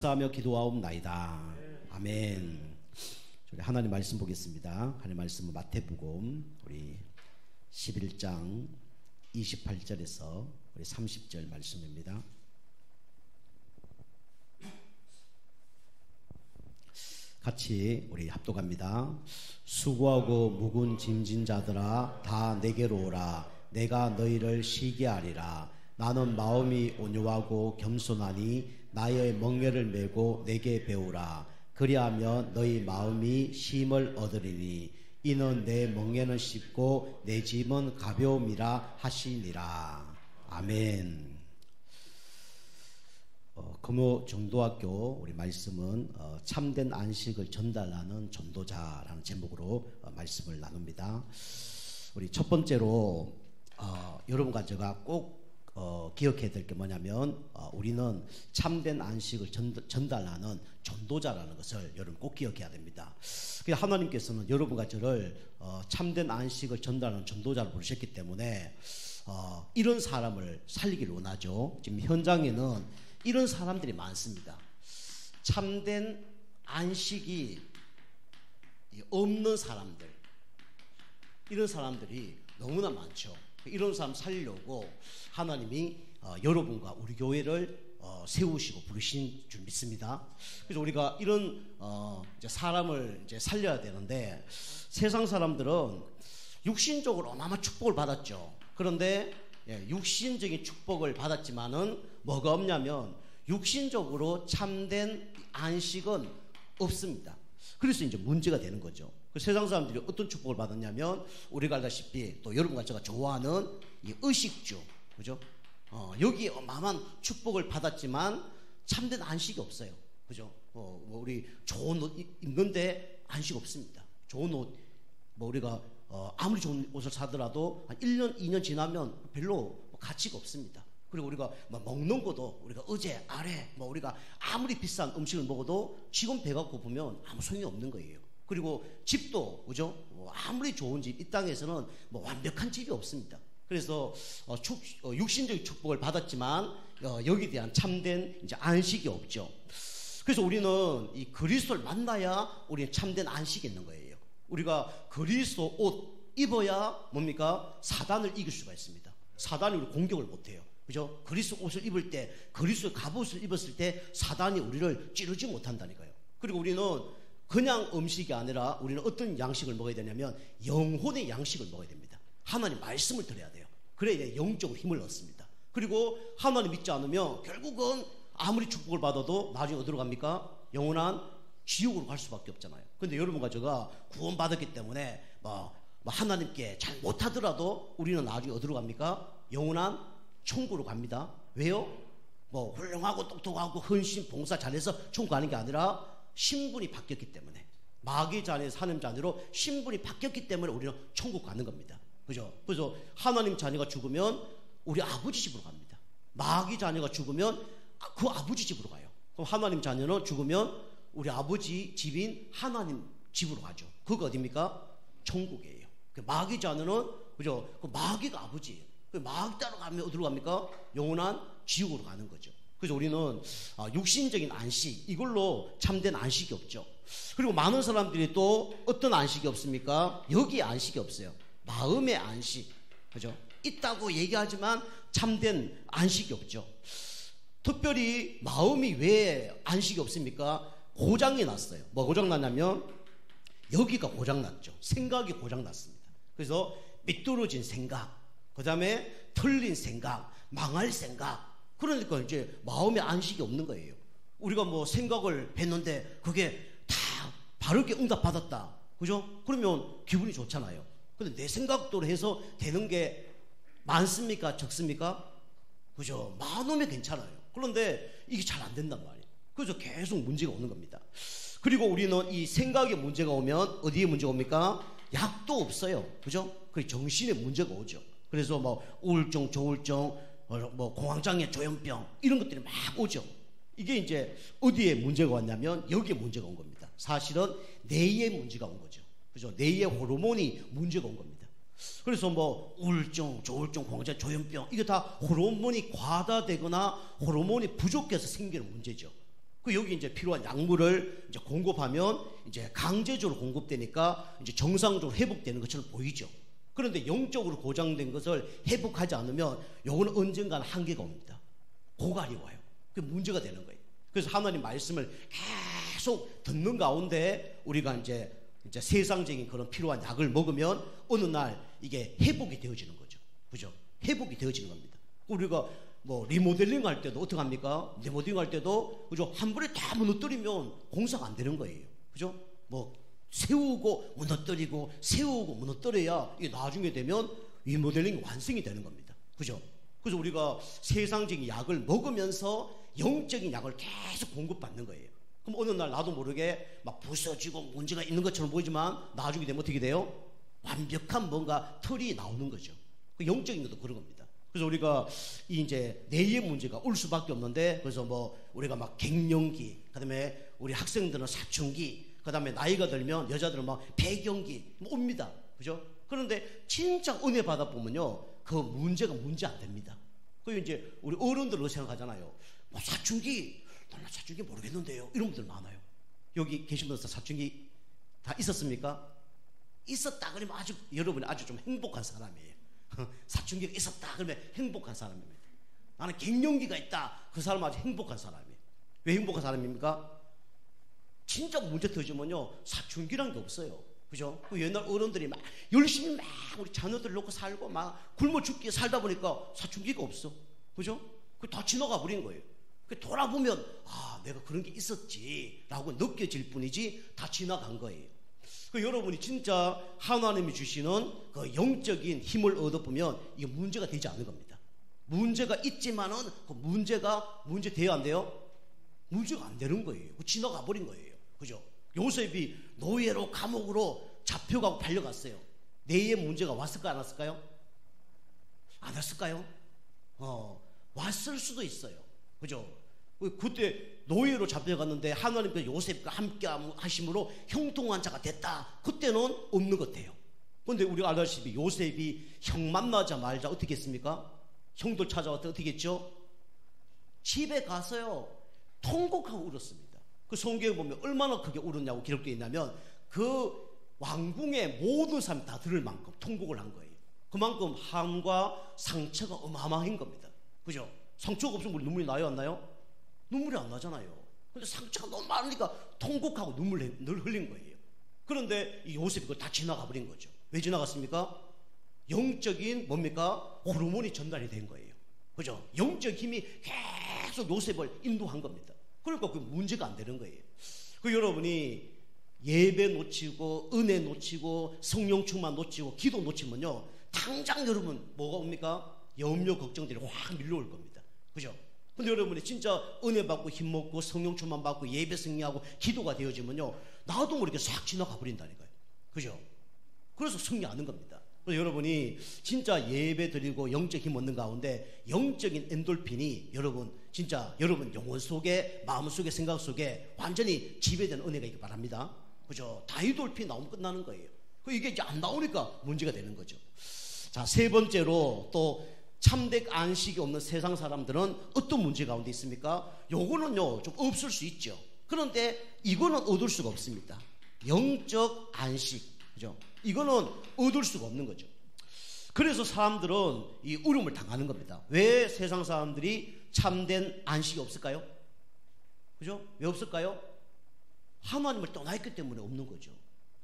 하며 기도하옵나이다. 아멘. 우리 하나님 말씀 보겠습니다. 하나님 말씀은 마태복음 우리 11장 28절에서 우리 30절 말씀입니다. 같이 우리 합독합니다. 수고하고 무거운 짐진 자들아 다 내게로 오라. 내가 너희를 쉬게 하리라. 나는 마음이 온유하고 겸손하니 나의 멍에를 메고 내게 배우라. 그리하면 너희 마음이 쉼을 얻으리니 이는 내 멍에는 쉽고 내 짐은 가벼움이라 하시니라. 아멘. 금호 정도학교 우리 말씀은 참된 안식을 전달하는 전도자라는 제목으로 말씀을 나눕니다. 우리 첫 번째로 여러분과 제가 꼭 기억해야 될 게 뭐냐면 우리는 참된 안식을 전달하는 전도자라는 것을 여러분 꼭 기억해야 됩니다. 하나님께서는 여러분과 저를 참된 안식을 전달하는 전도자로 부르셨기 때문에 이런 사람을 살리기를 원하죠. 지금 현장에는 이런 사람들이 많습니다. 참된 안식이 없는 사람들, 이런 사람들이 너무나 많죠. 이런 사람 살리려고 하나님이 여러분과 우리 교회를 세우시고 부르신 줄 믿습니다. 그래서 우리가 이런 이제 사람을 이제 살려야 되는데, 세상 사람들은 육신적으로 어마어마한 축복을 받았죠. 그런데 육신적인 축복을 받았지만은 뭐가 없냐면 육신적으로 참된 안식은 없습니다. 그래서 이제 문제가 되는 거죠. 세상 사람들이 어떤 축복을 받았냐면 우리가 알다시피 또 여러분과 제가 좋아하는 이 의식주, 그죠? 여기 어마어마한 축복을 받았지만 참된 안식이 없어요. 그죠? 우리 좋은 옷 입는데 안식 없습니다. 좋은 옷, 우리가 아무리 좋은 옷을 사더라도 한 1년, 2년 지나면 별로 가치가 없습니다. 그리고 우리가 먹는 것도 우리가 어제, 아래, 우리가 아무리 비싼 음식을 먹어도 지금 배가 고프면 아무 소용이 없는 거예요. 그리고 집도, 그죠? 아무리 좋은 집, 이 땅에서는 완벽한 집이 없습니다. 그래서 육신적인 축복을 받았지만 여기에 대한 참된 이제 안식이 없죠. 그래서 우리는 이 그리스도를 만나야 우리는 참된 안식이 있는 거예요. 우리가 그리스도 옷 입어야 뭡니까? 사단을 이길 수가 있습니다. 사단이 우리 공격을 못해요. 그죠? 그리스도 옷을 입을 때, 그리스도 갑옷을 입었을 때 사단이 우리를 찌르지 못한다니까요. 그리고 우리는 그냥 음식이 아니라 우리는 어떤 양식을 먹어야 되냐면 영혼의 양식을 먹어야 됩니다. 하나님 말씀을 들어야 돼요. 그래야 영적으로 힘을 얻습니다. 그리고 하나님 믿지 않으면 결국은 아무리 축복을 받아도 나중에 어디로 갑니까? 영원한 지옥으로 갈 수밖에 없잖아요. 근데 여러분과 제가 구원받았기 때문에 하나님께 잘 못하더라도 우리는 나중에 어디로 갑니까? 영원한 천국으로 갑니다. 왜요? 훌륭하고 똑똑하고 헌신 봉사 잘해서 천국 가는 게 아니라 신분이 바뀌었기 때문에, 마귀 자녀에서 하나님 자녀로 신분이 바뀌었기 때문에 우리는 천국 가는 겁니다. 그죠? 그래서 하나님 자녀가 죽으면 우리 아버지 집으로 갑니다. 마귀 자녀가 죽으면 그 아버지 집으로 가요. 그럼 하나님 자녀는 죽으면 우리 아버지 집인 하나님 집으로 가죠. 그거 어디입니까? 천국이에요. 마귀 자녀는, 그죠? 그 마귀가 아버지예요. 그 마귀 따로 가면 어디로 갑니까? 영원한 지옥으로 가는 거죠. 그래서 우리는 육신적인 안식, 이걸로 참된 안식이 없죠. 그리고 많은 사람들이 또 어떤 안식이 없습니까? 여기에 안식이 없어요. 마음의 안식, 그죠? 있다고 얘기하지만 참된 안식이 없죠. 특별히 마음이 왜 안식이 없습니까? 고장이 났어요. 고장 났냐면 여기가 고장 났죠. 생각이 고장 났습니다. 그래서 삐뚤어진 생각, 그 다음에 틀린 생각, 망할 생각. 그러니까 이제 마음의 안식이 없는 거예요. 우리가 생각을 했는데 그게 다 바르게 응답받았다. 그죠? 그러면 기분이 좋잖아요. 근데 내 생각대로 해서 되는 게 많습니까? 적습니까? 그죠? 많으면 괜찮아요. 그런데 이게 잘 안 된단 말이에요. 그래서 계속 문제가 오는 겁니다. 그리고 우리는 이 생각에 문제가 오면 어디에 문제가 옵니까? 약도 없어요. 그죠? 그 정신에 문제가 오죠. 그래서 우울증, 조울증, 공황장애, 조현병 이런 것들이 막 오죠. 이게 이제 어디에 문제가 왔냐면 여기에 문제가 온 겁니다. 사실은 뇌에 문제가 온 거죠. 그죠? 뇌의 호르몬이 문제가 온 겁니다. 그래서 우울증, 조울증, 공황장애, 조현병 이게 다 호르몬이 과다되거나 호르몬이 부족해서 생기는 문제죠. 그 여기 이제 필요한 약물을 이제 공급하면 이제 강제적으로 공급되니까 이제 정상적으로 회복되는 것처럼 보이죠. 그런데 영적으로 고장된 것을 회복하지 않으면 요거는 언젠가는 한계가 옵니다. 고갈이 와요. 그게 문제가 되는 거예요. 그래서 하나님 말씀을 계속 듣는 가운데 우리가 이제 세상적인 그런 필요한 약을 먹으면 어느 날 이게 회복이 되어지는 거죠. 그죠? 회복이 되어지는 겁니다. 우리가 뭐 리모델링 할 때도 어떻게 합니까? 리모델링 할 때도 그죠? 한 번에 다 무너뜨리면 공사가 안 되는 거예요. 그죠? 뭐 세우고 무너뜨리고 세우고 무너뜨려야 이게 나중에 되면 리모델링이 완성이 되는 겁니다. 그죠? 그래서 우리가 세상적인 약을 먹으면서 영적인 약을 계속 공급받는 거예요. 그럼 어느 날 나도 모르게 막 부서지고 문제가 있는 것처럼 보이지만 나중에 되면 어떻게 돼요? 완벽한 뭔가 틀이 나오는 거죠. 그 영적인 것도 그런 겁니다. 그래서 우리가 이제 뇌의 문제가 올 수밖에 없는데, 그래서 뭐 우리가 막 갱년기, 그다음에 우리 학생들은 사춘기, 그다음에 나이가 들면 여자들은 막 폐경기 옵니다. 그죠? 그런데 진짜 은혜 받아 보면요, 그 문제가 문제 안 됩니다. 그 이제 우리 어른들로 생각하잖아요. 뭐 사춘기, 나 사춘기 모르겠는데요. 이런 분들 많아요. 여기 계신 분들 사춘기 다 있었습니까? 있었다 그러면 아주 여러분이 아주 좀 행복한 사람이에요. 사춘기가 있었다 그러면 행복한 사람입니다. 나는 갱년기가 있다, 그 사람은 아주 행복한 사람이에요. 왜 행복한 사람입니까? 진짜 문제 터지면요 사춘기란 게 없어요. 그죠? 그 옛날 어른들이 막 열심히 막 우리 자녀들 놓고 살고 막 굶어 죽기 살다 보니까 사춘기가 없어. 그죠? 그 다 지나가 버린 거예요. 그 돌아보면 아, 내가 그런 게 있었지라고 느껴질 뿐이지 다 지나간 거예요. 그 여러분이 진짜 하나님이 주시는 그 영적인 힘을 얻어보면 이게 문제가 되지 않는 겁니다. 문제가 있지만은 그 문제가 문제 돼야 안 돼요? 문제가 안 되는 거예요. 지나가 버린 거예요. 그죠? 요셉이 노예로 감옥으로 잡혀가고 팔려갔어요. 뇌에 문제가 왔을까요? 안 왔을까요? 안 왔을까요? 왔을 수도 있어요. 그죠? 그때 노예로 잡혀갔는데 하나님께서 요셉과 함께 하심으로 형통한 자가 됐다. 그때는 없는 것 같아요. 그런데 우리가 알다시피 요셉이 형 만나자마자 어떻게 했습니까? 형들 찾아왔더니 어떻게 했죠? 집에 가서요 통곡하고 울었습니다. 그 성경에 보면 얼마나 크게 울었냐고 기록되어 있냐면 그 왕궁의 모든 사람이 다 들을 만큼 통곡을 한 거예요. 그만큼 한과 상처가 어마어마한 겁니다. 그죠? 상처가 없으면 우리 눈물이 나요 안 나요? 눈물이 안 나잖아요. 근데 상처가 너무 많으니까 통곡하고 눈물을 늘 흘린 거예요. 그런데 이 요셉이 그걸 다 지나가 버린 거죠. 왜 지나갔습니까? 영적인 뭡니까? 호르몬이 전달이 된 거예요. 그죠? 영적 힘이 계속 요셉을 인도한 겁니다. 그러니까 그 문제가 안 되는 거예요. 그 여러분이 예배 놓치고 은혜 놓치고 성령 충만 놓치고 기도 놓치면요 당장 여러분 뭐가 옵니까? 염려 걱정들이 확 밀려올 겁니다. 그죠? 근데 여러분이 진짜 은혜 받고 힘 먹고 성령 충만 받고 예배 승리하고 기도가 되어지면요 나도 모르게 싹 지나가 버린다니까요. 그죠? 그래서 승리하는 겁니다. 그래서 여러분이 진짜 예배 드리고 영적 힘 얻는 가운데 영적인 엔돌핀이 여러분 진짜 여러분 영혼 속에 마음 속에 생각 속에 완전히 지배되는 은혜가 있길 바랍니다. 그죠? 다이돌핀 나오면 끝나는 거예요. 이게 이제 안 나오니까 문제가 되는 거죠. 자, 세 번째로 또 참된 안식이 없는 세상 사람들은 어떤 문제 가운데 있습니까? 요거는요 좀 없을 수 있죠. 그런데 이거는 얻을 수가 없습니다. 영적 안식, 그죠? 이거는 얻을 수가 없는 거죠. 그래서 사람들은 이 어려움을 당하는 겁니다. 왜 세상 사람들이 참된 안식이 없을까요? 그죠? 왜 없을까요? 하나님을 떠나있기 때문에 없는 거죠.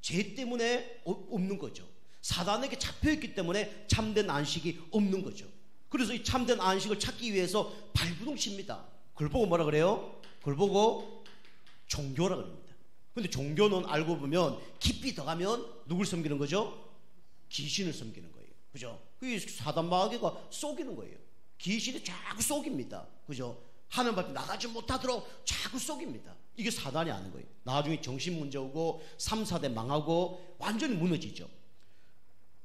죄 때문에 없는 거죠. 사단에게 잡혀있기 때문에 참된 안식이 없는 거죠. 그래서 이 참된 안식을 찾기 위해서 발부둥 칩니다. 그걸 보고 뭐라 그래요? 그걸 보고 종교라 그럽니다. 근데 종교는 알고 보면 깊이 들어가면 누굴 섬기는 거죠? 귀신을 섬기는 거예요. 그죠? 그 사단 마귀가 속이는 거예요. 귀신이 자꾸 속입니다. 그죠? 하나님 앞에 나가지 못하도록 자꾸 속입니다. 이게 사단이 아는 거예요. 나중에 정신 문제 오고 3, 4대 망하고 완전히 무너지죠.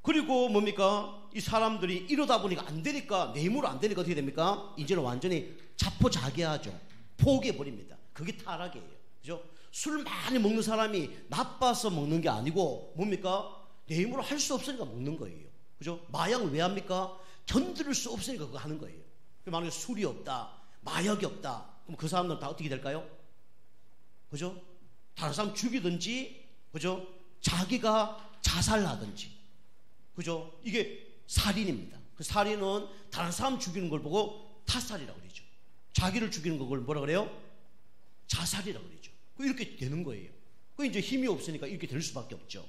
그리고 뭡니까? 이 사람들이 이러다 보니까 안 되니까, 내 힘으로 안 되니까 어떻게 됩니까? 이제는 완전히 자포자기하죠. 포기해버립니다. 그게 타락이에요. 그죠? 술 많이 먹는 사람이 나빠서 먹는 게 아니고 뭡니까? 내 힘으로 할 수 없으니까 먹는 거예요. 그죠? 마약을 왜 합니까? 견딜 수 없으니까 그거 하는 거예요. 만약에 술이 없다, 마약이 없다, 그럼 그 사람들은 다 어떻게 될까요? 그죠? 다른 사람 죽이든지, 그죠? 자기가 자살하든지, 그죠? 이게 살인입니다. 그 살인은 다른 사람 죽이는 걸 보고 타살이라고 그러죠. 자기를 죽이는 걸 뭐라 그래요? 자살이라고 그러죠. 이렇게 되는 거예요. 그 이제 힘이 없으니까 이렇게 될 수밖에 없죠.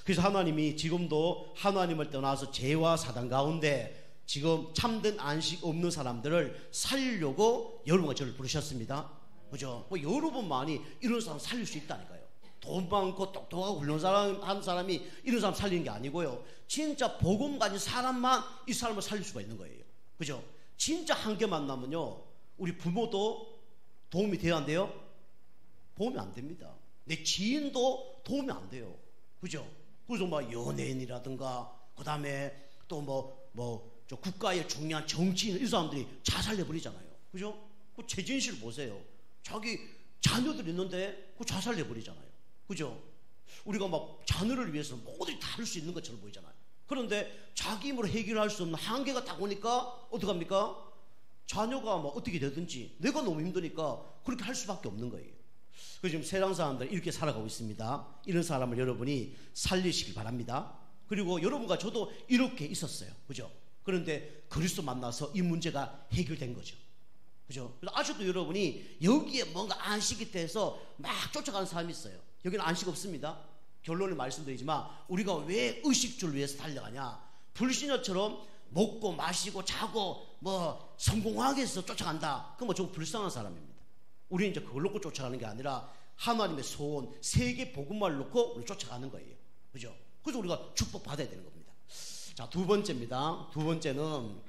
그래서 하나님이 지금도 하나님을 떠나서 죄와 사단 가운데 지금 참된 안식 없는 사람들을 살리려고 여러분과 저를 부르셨습니다. 그죠? 뭐 여러분만이 이런 사람 살릴 수 있다니까요. 돈 많고 똑똑하고 훌륭한 사람이 이런 사람 살리는 게 아니고요. 진짜 복음 가진 사람만 이 사람을 살릴 수가 있는 거예요. 그죠? 진짜 한계 만나면요, 우리 부모도 도움이 돼야 안 돼요? 도움이 안 됩니다. 내 지인도 도움이 안 돼요. 그죠? 그래서 막 연예인이라든가, 그 다음에 또 저 국가의 중요한 정치인, 이 사람들이 자살해버리잖아요. 그죠? 그 최진실 보세요. 자기 자녀들 있는데 그 자살해버리잖아요. 그죠? 우리가 막 자녀를 위해서 모두 다 할 수 있는 것처럼 보이잖아요. 그런데 자기 힘으로 해결할 수 없는 한계가 딱 오니까 어떡합니까? 자녀가 뭐 어떻게 되든지 내가 너무 힘드니까 그렇게 할 수밖에 없는 거예요. 그래서 지금 세상 사람들 이렇게 살아가고 있습니다. 이런 사람을 여러분이 살리시길 바랍니다. 그리고 여러분과 저도 이렇게 있었어요. 그죠? 그런데 그리스도 만나서 이 문제가 해결된 거죠. 그죠? 그래서 아직도 여러분이 여기에 뭔가 안식이 돼서 막 쫓아가는 사람이 있어요. 여기는 안식 없습니다. 결론을 말씀드리지만 우리가 왜 의식주를 위해서 달려가냐? 불신자처럼 먹고 마시고 자고 뭐 성공하기 위해서 쫓아간다. 그건 뭐 좀 불쌍한 사람입니다. 우리는 이제 그걸 놓고 쫓아가는 게 아니라 하나님의 소원, 세계 복음만을 놓고 우리 쫓아가는 거예요. 그죠? 그래서 우리가 축복받아야 되는 겁니다. 자, 두 번째입니다. 두 번째는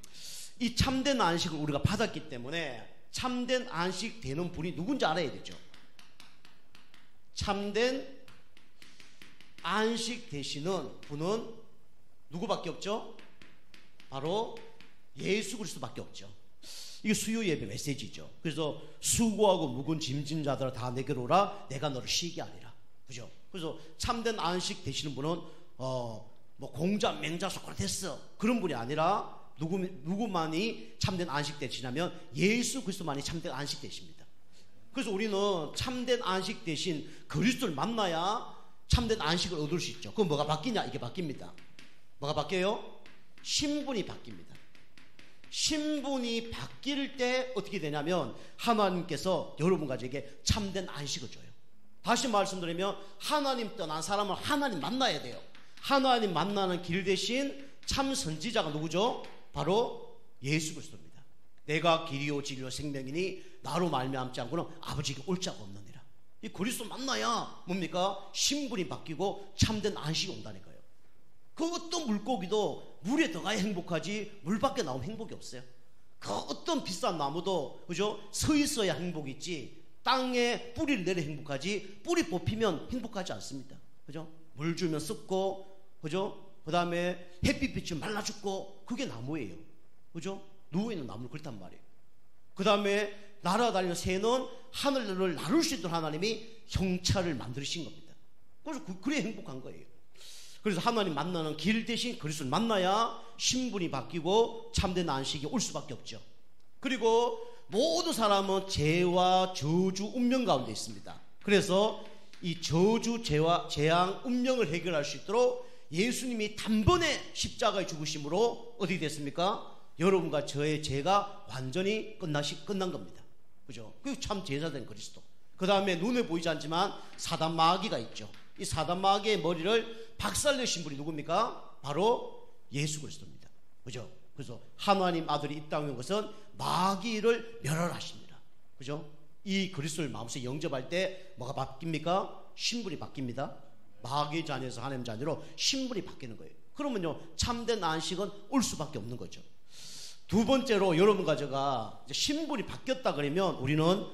이 참된 안식을 우리가 받았기 때문에 참된 안식 되는 분이 누군지 알아야 되죠. 참된 안식 되시는 분은 누구밖에 없죠? 바로 예수 그리스도밖에 없죠. 이게 수요 예배 메시지죠. 그래서 수고하고 묵은 짐진 자들아 다 내게로 오라, 내가 너를 쉬게 하리라. 그죠? 그래서 참된 안식 되시는 분은 뭐 공자, 맹자, 소크라테스 그런 분이 아니라 누구만이 참된 안식 되시냐면 예수 그리스도만이 참된 안식 되십니다. 그래서 우리는 참된 안식 대신 그리스도를 만나야 참된 안식을 얻을 수 있죠. 그럼 뭐가 바뀌냐? 이게 바뀝니다. 뭐가 바뀌어요? 신분이 바뀝니다. 신분이 바뀔 때 어떻게 되냐면 하나님께서 여러분과 저에게 참된 안식을 줘요. 다시 말씀드리면 하나님 떠난 사람은 하나님 만나야 돼요. 하나님 만나는 길 대신 참 선지자가 누구죠? 바로 예수 그리스도입니다. 내가 길이요 진리요 생명이니 나로 말미암지 않고는 아버지께 올 자가 없느니라. 이 그리스도 만나야 뭡니까? 신분이 바뀌고 참된 안식이 온다니까요. 그 어떤 물고기도 물에 들어가야 행복하지 물 밖에 나오면 행복이 없어요. 그 어떤 비싼 나무도 그죠? 서 있어야 행복이 있지 땅에 뿌리를 내려 행복하지 뿌리 뽑히면 행복하지 않습니다. 그죠? 물 주면 썩고 그죠? 그 다음에 햇빛 비치면 말라 죽고 그게 나무예요. 그죠? 누워있는 나무는 그렇단 말이에요. 그 다음에 날아다니는 새는 하늘을 나를 수 있도록 하나님이 형체를 만드신 겁니다. 그래서 그래 행복한 거예요. 그래서 하나님 만나는 길 대신 그리스도를 만나야 신분이 바뀌고 참된 안식이 올 수밖에 없죠. 그리고 모든 사람은 죄와 저주, 운명 가운데 있습니다. 그래서 이 저주, 죄와 재앙, 운명을 해결할 수 있도록 예수님이 단번에 십자가에 죽으심으로 어떻게 됐습니까? 여러분과 저의 죄가 완전히 끝난 겁니다. 그죠? 그게 참 제사된 그리스도. 그 다음에 눈에 보이지 않지만 사단 마귀가 있죠. 이 사단 마귀의 머리를 박살내신 분이 누굽니까? 바로 예수 그리스도입니다. 그죠? 그래서 하나님 아들이 이 땅에 온 것은 마귀를 멸하십니다. 그죠? 이 그리스도를 마음속에 영접할 때 뭐가 바뀝니까? 신분이 바뀝니다. 마귀의 자녀에서 하나님 자녀로 신분이 바뀌는 거예요. 그러면요 참된 안식은 올 수밖에 없는 거죠. 두 번째로 여러분과 제가 이제 신분이 바뀌었다 그러면 우리는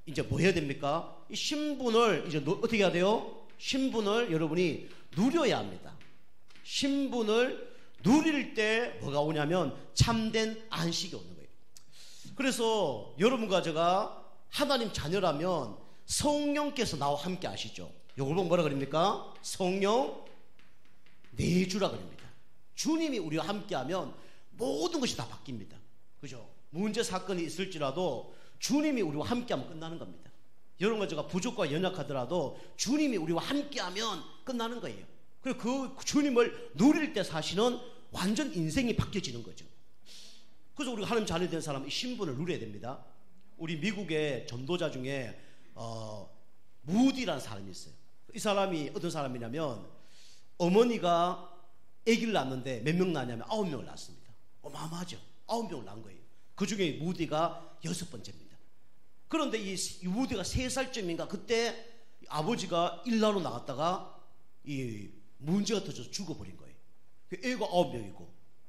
이제 뭐 해야 됩니까? 이 신분을 이제 어떻게 해야 돼요? 신분을 여러분이 누려야 합니다. 신분을 누릴 때 뭐가 오냐면 참된 안식이 오는 거예요. 그래서 여러분과 제가 하나님 자녀라면 성령께서 나와 함께 하시죠. 요걸 보면 뭐라 그럽니까? 성령 내주라 그럽니다. 주님이 우리와 함께하면 모든 것이 다 바뀝니다. 그죠? 문제 사건이 있을지라도 주님이 우리와 함께하면 끝나는 겁니다. 여러 가지가 부족과 연약하더라도 주님이 우리와 함께하면 끝나는 거예요. 그리고 그 주님을 누릴 때 사실은 완전 인생이 바뀌어지는 거죠. 그래서 우리가 하나님 자녀 된 사람은 이 신분을 누려야 됩니다. 우리 미국의 전도자 중에 무디라는 사람이 있어요. 이 사람이 어떤 사람이냐면 어머니가 아기를 낳았는데 몇 명 낳냐면 9명을 낳았습니다. 어마어마하죠. 9명을 낳은 거예요. 그 중에 무디가 6번째입니다. 그런데 이 무디가 3살쯤인가 그때 아버지가 일하러 나갔다가 이 문제가 터져서 죽어버린 거예요. 애가 9명이고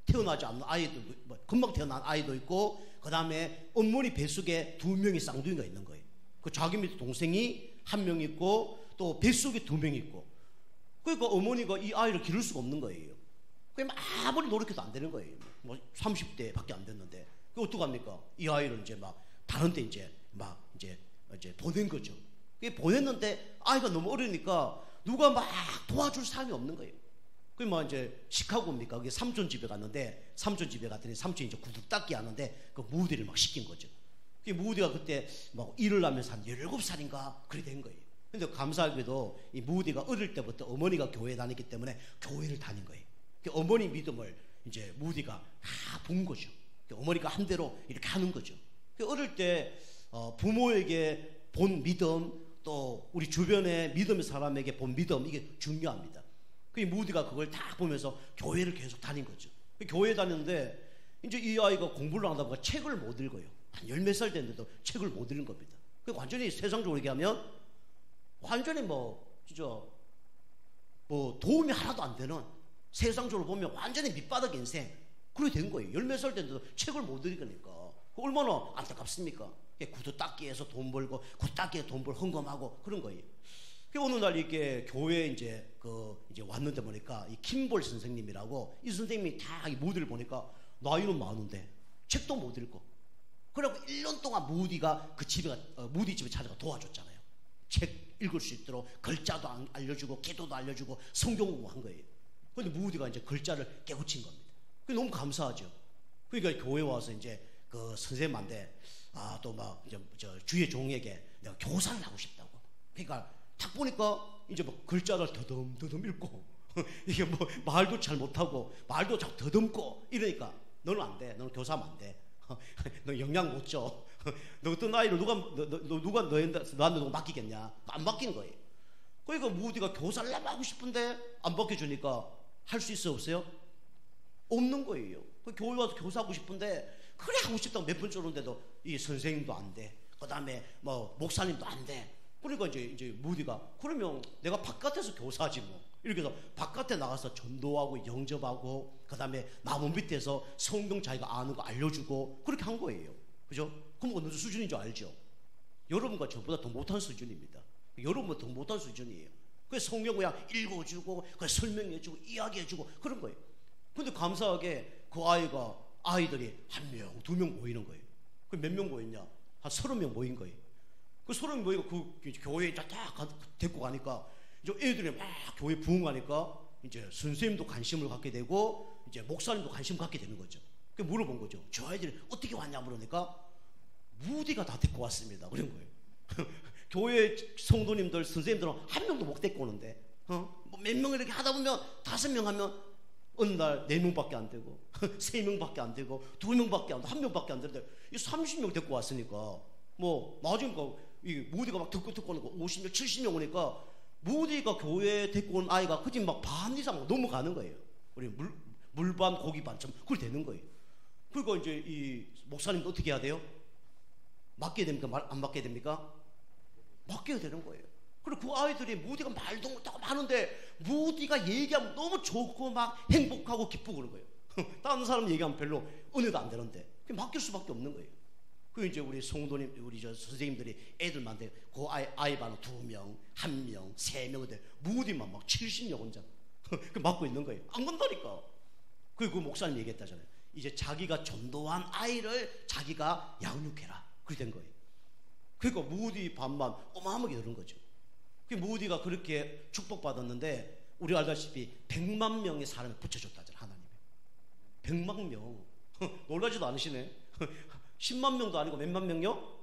태어나지 않는 아이도 금방 태어난 아이도 있고 그 다음에 어머니 뱃속에 2명이 쌍둥이가 있는 거예요. 그 자기 밑에 동생이 1명 있고 또 뱃속에 2명 있고 그러니까 어머니가 이 아이를 기를 수가 없는 거예요. 그럼 아무리 노력해도 안 되는 거예요. 뭐 30대밖에 안 됐는데 그 어떡합니까? 이 아이를 이제 막 다른 데 이제 보낸 거죠. 보냈는데 아이가 너무 어리니까 누가 막 도와줄 사람이 없는 거예요. 그럼 이제 시카고입니까? 그게 삼촌 집에 갔는데 삼촌 집에 갔더니 삼촌이 이제 구두 닦기 하는데 그 무디를 막 시킨 거죠. 그 무디가 그때 막 일을 하면서 한 17살인가 그래 된 거예요. 근데 감사하게도 이 무디가 어릴 때부터 어머니가 교회에 다녔기 때문에 교회를 다닌 거예요. 그 어머니 믿음을 이제 무디가 다 본 거죠. 그 어머니가 한 대로 이렇게 하는 거죠. 그 어릴 때 부모에게 본 믿음 또 우리 주변의 믿음의 사람에게 본 믿음 이게 중요합니다. 그 무디가 그걸 다 보면서 교회를 계속 다닌 거죠. 교회에 다녔는데 이제 이 아이가 공부를 하다 보니까 책을 못 읽어요. 한 10몇 살 됐는데도 책을 못 읽은 겁니다. 그 완전히 세상적으로 얘기하면 완전히 진짜 도움이 하나도 안 되는 세상적으로 보면 완전히 밑바닥 인생 그렇게 된 거예요. 10몇 살 됐는데도 책을 못 읽으니까 얼마나 안타깝습니까? 구두 닦기에서 돈 벌고 구두 닦기에 돈 벌 헌금하고 그런 거예요. 어느 날 이렇게 교회에 이제 왔는데 보니까 이 킴볼 선생님이라고 이 선생님이 다 이 무디를 보니까 나이는 많은데 책도 못 읽고 그래갖고 1년 동안 무디가 무디 집에 찾아가 도와줬잖아요. 책 읽을 수 있도록 글자도 알려주고 기도도 알려주고 성경 공부한 거예요. 그런데 무디가 이제 글자를 깨우친 겁니다. 그게 너무 감사하죠. 그러니까 교회 와서 이제 그 선생님한테 또 막 이제 주의 종에게 내가 교사를 하고 싶다고. 그러니까 딱 보니까 이제 글자를 더듬더듬 읽고 이게 말도 잘 못하고 말도 자꾸 더듬고 이러니까 너는 안 돼. 너는 교사하면 안 돼. 너 영향 못 줘. 너 어떤 아이를 누가 너한테 누가 맡기겠냐? 안 맡긴 거예요. 그러니까 무디가 교사를 하고 싶은데 안 맡겨주니까 할 수 있어 없어요? 없는 거예요. 교회 와서 교사하고 싶은데 그래 하고 싶다고 몇 번 쫓는데도 이 선생님도 안 돼. 그 다음에 목사님도 안 돼. 그러니까 이제 무디가 그러면 내가 바깥에서 교사하지 뭐. 이렇게 해서 바깥에 나가서 전도하고 영접하고 그 다음에 나무 밑에서 성경 자기가 아는 거 알려주고 그렇게 한 거예요. 그죠? 그럼 어느 수준인 줄 알죠? 여러분과 저보다 더 못한 수준입니다. 여러분보다 더 못한 수준이에요. 그래서 성경 그냥 읽어주고 설명해주고 이야기해주고 그런 거예요. 근데 감사하게 그 아이들이 1명, 2명 모이는 거예요. 그 몇 명 모였냐? 한 30명 모인 거예요. 그 30명 모이고 그 교회에 딱 데리고 가니까 이제 애들이 막 교회 부흥하니까 이제 선생님도 관심을 갖게 되고 이제 목사님도 관심을 갖게 되는 거죠. 그 물어본 거죠. 저 아이들이 어떻게 왔냐 물으니까 무디가 다 데리고 왔습니다. 그런 거예요. 교회 성도님들, 선생님들은 1명도 못 데리고 오는데 몇 명 이렇게 하다 보면 5명 하면 어느 날 4명밖에 안 되고 3명밖에 안 되고 2명밖에 안 되고 1명밖에 안 되는데 이 30명 데리고 왔으니까 나중에 이 무디가 막 듣고 오는 거 50명, 70명 오니까 무디가 교회에 데리고 온 아이가 그집 막 반 이상 넘어가는 거예요. 우리 물반 고기반처럼 그걸 되는 거예요. 그러니까 이제 이 목사님도 어떻게 해야 돼요? 맡겨야 됩니까? 안 맡겨야 됩니까? 맡겨야 되는 거예요. 그리고 그 아이들이 무디가 말도 못하고 많은데 무디가 얘기하면 너무 좋고 막 행복하고 기쁘고 그런 거예요. 다른 사람 얘기하면 별로 은혜도 안 되는데 맡길 수밖에 없는 거예요. 그 이제 우리 성도님, 우리 선생님들이 애들만데 그 아이 반은 2명, 1명, 3명인데 무디만 막 70명 혼자 그 맡고 있는 거예요. 안 건다니까. 그 목사님 얘기했다잖아요. 이제 자기가 전도한 아이를 자기가 양육해라. 그렇게 된 거예요. 그러니까 무디 반만 어마어마하게 들은 거죠. 그 무디가 그렇게 축복받았는데 우리 알다시피 100만 명의 사람이 붙여줬다잖아요. 하나님이 100만 명 놀라지도 않으시네. 10만 명도 아니고 몇만 명요?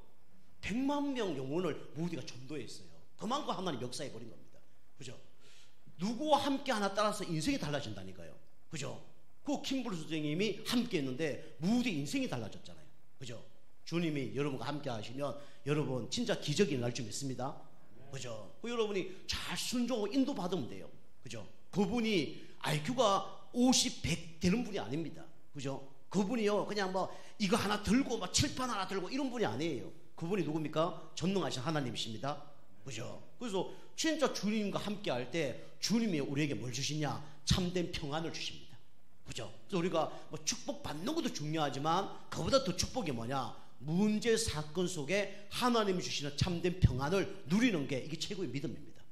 100만 명 영혼을 무디가 전도했어요. 그만큼 하나님 역사해 버린 겁니다. 그죠? 누구와 함께 하나 따라서 인생이 달라진다니까요. 그죠? 그 킴블 선생님이 함께 했는데 무디 인생이 달라졌잖아요. 그죠? 주님이 여러분과 함께 하시면 여러분 진짜 기적이 일어날 줄 믿습니다. 그죠? 그 여러분이 잘 순종하고 인도받으면 돼요. 그죠? 그분이 IQ가 50, 100 되는 분이 아닙니다. 그죠? 그분이요 그냥 뭐 이거 하나 들고 막 칠판 하나 들고 이런 분이 아니에요. 그분이 누굽니까? 전능하신 하나님이십니다. 그죠? 그래서 진짜 주님과 함께 할 때 주님이 우리에게 뭘 주시냐? 참된 평안을 주십니다. 그죠? 그래서 우리가 뭐 축복 받는 것도 중요하지만 그보다 더 축복이 뭐냐? 문제 사건 속에 하나님이 주시는 참된 평안을 누리는 게 이게 최고의 믿음입니다.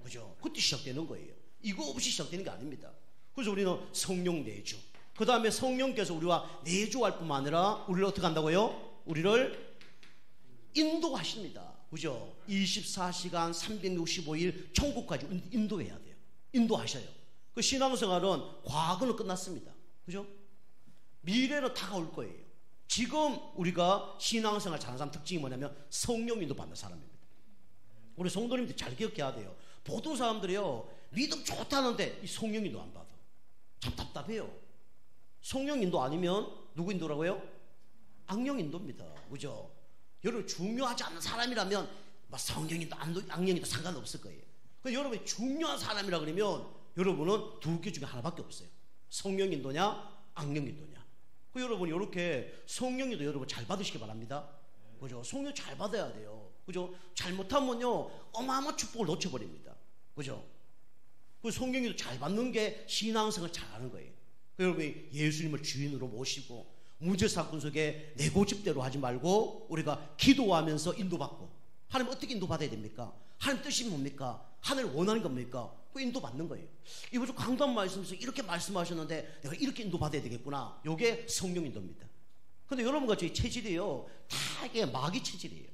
그죠? 그때 시작되는 거예요. 이거 없이 시작되는 게 아닙니다. 그래서 우리는 성령 내주, 그 다음에 성령께서 우리와 내주할 뿐만 아니라 우리를 어떻게 한다고요? 우리를 인도하십니다. 그죠? 24시간 365일 천국까지 인도해야 돼요. 인도하셔요. 그 신앙생활은 과거는 끝났습니다. 그죠? 미래는 다가올 거예요. 지금 우리가 신앙생활 잘하는 사람 특징이 뭐냐면 성령 인도 받는 사람입니다. 우리 성도님들 잘 기억해야 돼요. 보통 사람들이요 믿음 좋다는데 이 성령 인도 안 받아. 참 답답해요. 성령 인도 아니면 누구 인도라고요? 악령 인도입니다. 그죠? 여러분 중요하지 않은 사람이라면 성령 인도, 악령 인도 상관없을 거예요. 그러니까 여러분이 중요한 사람이라 그러면 여러분은 두 개 중에 하나밖에 없어요. 성령 인도냐, 악령 인도냐. 그 여러분 이렇게 성령 인도 여러분 잘 받으시기 바랍니다. 그죠? 성령 잘 받아야 돼요. 그죠? 잘못하면요 어마어마한 축복을 놓쳐버립니다. 그죠? 그 성령 인도 잘 받는 게 신앙생활 잘하는 거예요. 그 여러분이 예수님을 주인으로 모시고 문제 사건 속에 내 고집대로 하지 말고 우리가 기도하면서 인도받고. 하나님 어떻게 인도받아야 됩니까? 하나님 뜻이 뭡니까? 하나님 원하는 겁니까? 그 인도받는 거예요. 이번 주 강단 말씀에서 이렇게 말씀하셨는데 내가 이렇게 인도받아야 되겠구나. 이게 성령 인도입니다. 근데 여러분과 저희 체질이요 다 이게 마귀 체질이에요.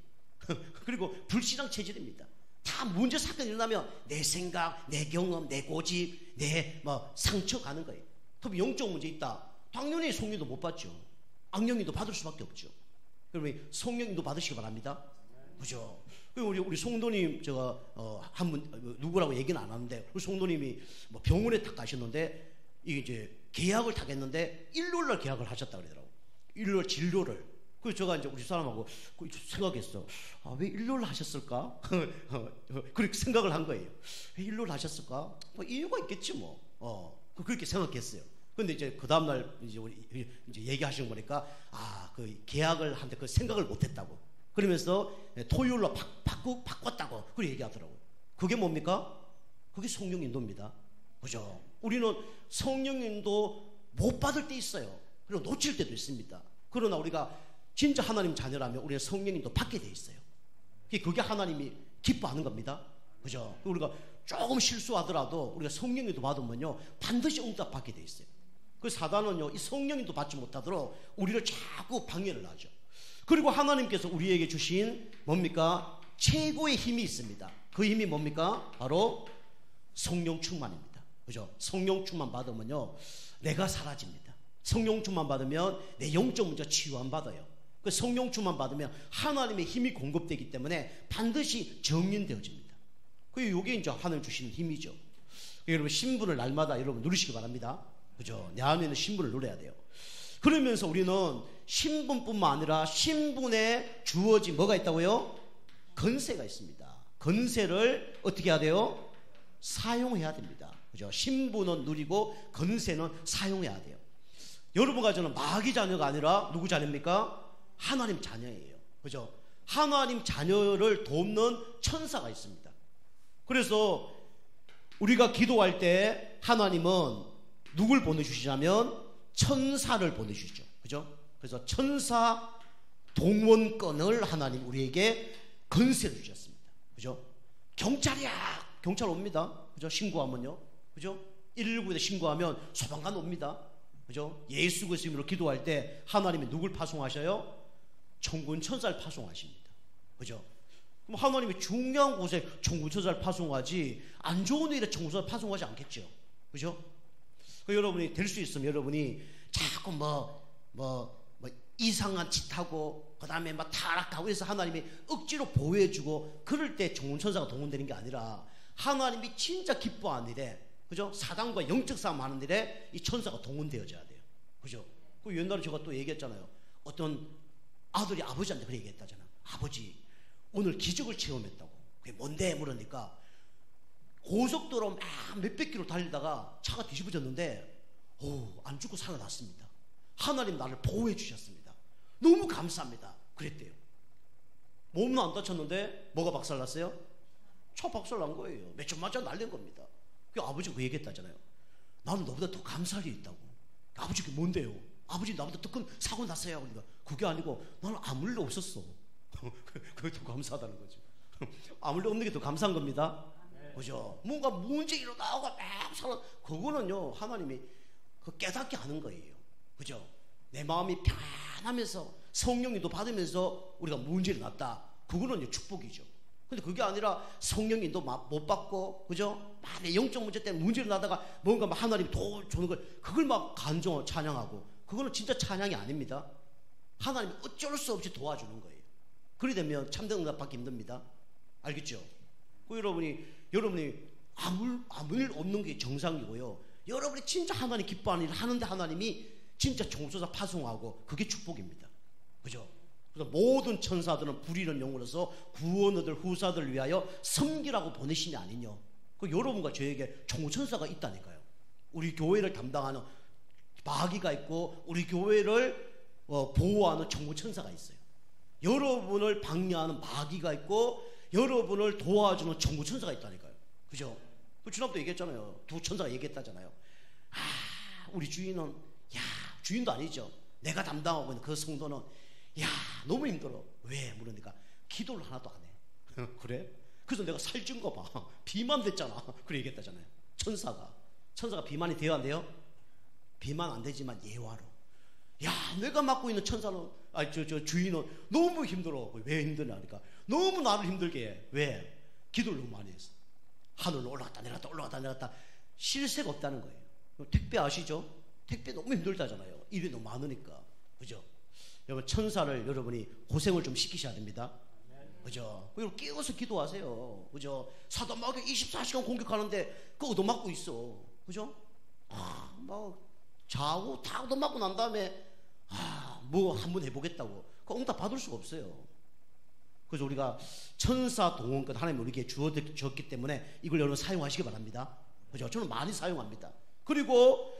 그리고 불신앙 체질입니다. 다 문제 사건이 일어나면 내 생각, 내 경험, 내 고집, 내 상처 가는 거예요. 특히 영적 문제 있다. 당연히 성령도 못 받죠. 악령인도 받을 수밖에 없죠. 그러면 성령인도 받으시기 바랍니다. 그죠? 우리 송도님 제가 한 분 누구라고 얘기는 안 하는데 우리 송도님이 병원에 딱 가셨는데 이게 이제 계약을 딱 했는데 일요일날 계약을 하셨다 그러더라고. 일요일 진료를. 그래서 제가 이제 우리 사람하고 생각했어. 아, 왜 일요일 하셨을까? 그렇게 생각을 한 거예요. 왜 일요일 하셨을까? 뭐 이유가 있겠지 뭐. 그렇게 생각했어요. 근데 이제 그 다음날 이제 우리 이제 얘기하시는 거니까 그 계약을 하는데 그 생각을 못했다고. 그러면서 토요일로 바꿨다고 그렇게 얘기하더라고요. 그게 뭡니까? 그게 성령 인도입니다. 그죠? 우리는 성령 인도 못 받을 때 있어요. 그리고 놓칠 때도 있습니다. 그러나 우리가 진짜 하나님 자녀라면 우리는 성령 인도 받게 돼 있어요. 그게 하나님이 기뻐하는 겁니다. 그죠? 우리가 조금 실수하더라도 우리가 성령 인도 받으면요 반드시 응답 받게 돼 있어요. 그 사단은요 이 성령 인도 받지 못하도록 우리를 자꾸 방해를 하죠. 그리고 하나님께서 우리에게 주신 뭡니까? 최고의 힘이 있습니다. 그 힘이 뭡니까? 바로 성령 충만입니다. 그죠? 성령 충만 받으면요 내가 사라집니다. 성령 충만 받으면 내 영적 문제 치유 안 받아요. 그 성령 충만 받으면 하나님의 힘이 공급되기 때문에 반드시 정인되어집니다. 이게 이제 하나님 주시는 힘이죠. 여러분 신분을 날마다 여러분 누리시기 바랍니다. 그죠? 내 안에 있는 신분을 누려야 돼요. 그러면서 우리는 신분뿐만 아니라 신분에 주어진 뭐가 있다고요? 건세가 있습니다. 건세를 어떻게 해야 돼요? 사용해야 됩니다. 그죠? 신분은 누리고 건세는 사용해야 돼요. 여러분과 저는 마귀 자녀가 아니라 누구 자녀입니까? 하나님 자녀예요. 그죠? 하나님 자녀를 돕는 천사가 있습니다. 그래서 우리가 기도할 때 하나님은 누굴 보내주시냐면 천사를 보내주시죠. 그죠? 그래서 천사 동원권을 하나님 우리에게 건세를 주셨습니다. 그죠? 경찰이야! 경찰 옵니다. 그죠? 신고하면요. 그죠? 119에 신고하면 소방관 옵니다. 그죠? 예수 그리스도로 기도할 때 하나님이 누굴 파송하셔요? 천군 천사를 파송하십니다. 그죠? 그럼 하나님이 중요한 곳에 천군 천사를 파송하지 안 좋은 일에 천군 천사를 파송하지 않겠죠. 그죠? 여러분이 될 수 있으면 여러분이 자꾸 이상한 짓하고 그 다음에 막 타락하고 해서 하나님이 억지로 보호해주고 그럴 때 좋은 천사가 동원되는 게 아니라 하나님이 진짜 기뻐하는 일에, 그죠? 사단과 영적 싸움 하는 일에 이 천사가 동원되어져야 돼요. 그죠? 그 옛날에 제가 또 얘기했잖아요. 어떤 아들이 아버지한테 그렇게 얘기했다잖아. 아버지, 오늘 기적을 체험했다고. 그게 뭔데? 물으니까 고속도로 막 몇백 킬로 달리다가 차가 뒤집어졌는데 안 죽고 살아났습니다. 하나님 나를 보호해 주셨습니다. 너무 감사합니다. 그랬대요. 몸은 안 다쳤는데 뭐가 박살났어요? 차 박살난 거예요. 몇 천 맞아 날린 겁니다. 그 아버지가 그 얘기했다잖아요. 나는 너보다 더 감사할 일이 있다고. 아버지 그게 뭔데요? 아버지 나보다 더 큰 사고 났어요. 그러니까 그게 아니고 나는 아무 일도 없었어. 그게 더 감사하다는 거죠. 아무 일도 없는 게 더 감사한 겁니다. 그죠? 뭔가 문제 일어나고 막 살아. 그거는요 하나님이 그 깨닫게 하는 거예요. 그죠? 내 마음이 편하면서 성령님도 받으면서 우리가 문제를 났다. 그거는 축복이죠. 근데 그게 아니라 성령님도 못 받고, 그죠? 막 내 영적 문제 때문에 문제를 나다가 뭔가 막 하나님이 도와주는 걸, 그걸 막 간증하고 찬양하고, 그거는 진짜 찬양이 아닙니다. 하나님이 어쩔 수 없이 도와주는 거예요. 그래 되면 참된 응답 받기 힘듭니다. 알겠죠? 그 여러분이 아무 일 없는 게 정상이고요. 여러분이 진짜 하나님 기뻐하는 일을 하는데 하나님이 진짜 총소사 파송하고 그게 축복입니다. 그죠? 그래서 모든 천사들은 불의는 영으로서 구원 얻을 후사들을 위하여 섬기라고 보내신 게 아니냐. 그 여러분과 저에게 총천사가 있다니까요. 우리 교회를 담당하는 마귀가 있고 우리 교회를 보호하는 총무천사가 있어요. 여러분을 방해하는 마귀가 있고 여러분을 도와주는 총무천사가 있다니까요. 그죠? 그 지난번에 얘기했잖아요. 두 천사가 얘기했다잖아요. 우리 주인은 주인도 아니죠. 내가 담당하고 있는 그 성도는 너무 힘들어. 왜? 물으니까 기도를 하나도 안 해. 그래? 그래서 내가 살찐 거 봐. 비만 됐잖아. 그래 얘기했다잖아요. 천사가 비만이 돼야 안 돼요? 비만 안 되지만 예화로. 내가 맡고 있는 천사는 주인은 너무 힘들어. 왜 힘드냐니까 너무 나를 힘들게 해. 왜? 기도를 너무 많이 했어. 하늘로 올라갔다 내렸다 쉴 새가 없다는 거예요. 택배 아시죠? 택배 너무 힘들다잖아요. 일이 너무 많으니까. 그죠? 여러분 천사를 여러분이 고생을 좀 시키셔야 됩니다. 그죠? 그리고 깨워서 기도하세요. 그죠? 사단 마귀 24시간 공격하는데 그거 얻어맞고 있어. 그죠? 막 자고 다 얻어맞고 난 다음에 뭐 한번 해보겠다고 그 응답 받을 수가 없어요. 그래서 우리가 천사 동원권 하나님 우리에게 주었기 때문에 이걸 여러분 사용하시기 바랍니다. 그죠? 저는 많이 사용합니다. 그리고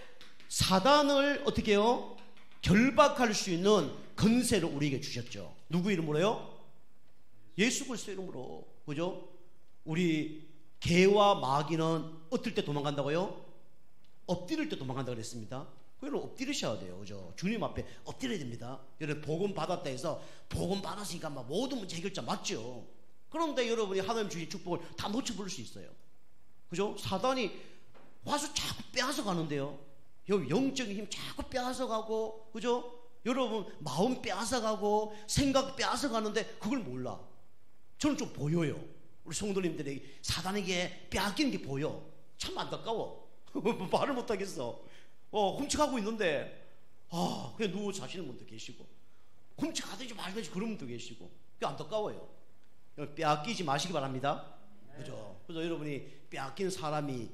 사단을 어떻게 해요? 결박할 수 있는 권세를 우리에게 주셨죠. 누구 이름으로요? 예수 그리스도 이름으로. 그죠? 우리 개와 마귀는 어떨 때 도망간다고요? 엎드릴 때 도망간다고 그랬습니다. 여러분 엎드리셔야 돼요. 그죠? 주님 앞에 엎드려야 됩니다. 여러분 복음 받았다 해서 복음 받았으니까 막 모든 문제 해결자 맞죠? 그런데 여러분이 하나님 주신 축복을 다 놓쳐버릴 수 있어요. 그죠? 사단이 와서 자꾸 빼앗아 가는데요. 영적인 힘 자꾸 빼앗아 가고, 그죠? 여러분 마음 빼앗아 가고 생각 빼앗아 가는데 그걸 몰라. 저는 좀 보여요. 우리 성도님들이 사단에게 빼앗기는 게 보여. 참 안타까워. 말을 못하겠어. 훔쳐가고 있는데 그냥 누워 자시는 분도 계시고 훔쳐가든지 말든지 그런 분도 계시고 그게 안타까워요. 빼앗기지 마시기 바랍니다. 그죠? 그래서 여러분이 빼앗기는 사람이